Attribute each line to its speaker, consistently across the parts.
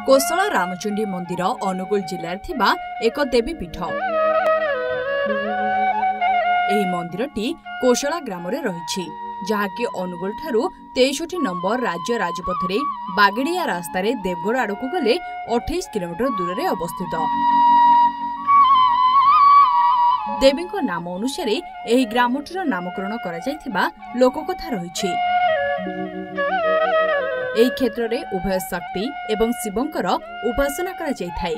Speaker 1: कोसला रामचंडी मंदिर अनुगुल जिले थिबा एक देवीपीठ। एही मंदिरटी कोसला ग्राम रे रहिछि, जहाँकि अनुगुल ठारू 63 नंबर राज्य राजपथ रे बागेड़िया रास्ता रे देवगढ़ आड़कू गले 28 किलोमीटर दूर रे अवस्थित। देवी नाम अनुसार एही ग्रामटीर नामकरण करा जायथिबा लोककथा रहिछि। एही क्षेत्र रे उभय शक्ति एवं शिवंकर उपासना करा जायथाय।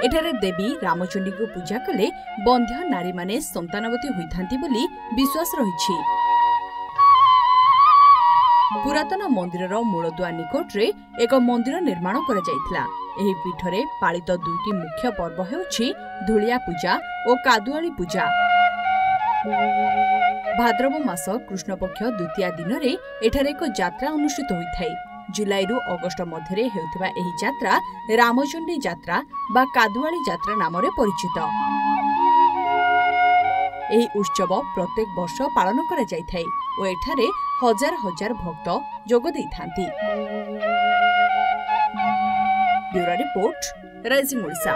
Speaker 1: एठारे देवी रामचंडी को पूजा कले बंध्य नारी माने संतानवती होइथांती बोली विश्वास रहिछि। पुरातन मंदिरर मूलदुआ निकट रे एक मंदिर निर्माण करा जायथिला। एही पीठरे पालित दुईटी मुख्य पर्व हेउछि धुलिया पूजा और कादुआली पूजा। भाद्रव मास कृष्ण पक्ष द्वितीय दिन रे एठारे एक यात्रा अनुष्ठित होइथाय। जुलाई रु अगस्त मध्य हेउथिबा एही यात्रा रामचंडी यात्रा बा कादुआली यात्रा नाम रे परिचित। एही उत्सव प्रत्येक वर्ष पालन करा जायथाय और एठारे हजार हजार भक्त जोग दैथांती। Bureau report, rising Odisha.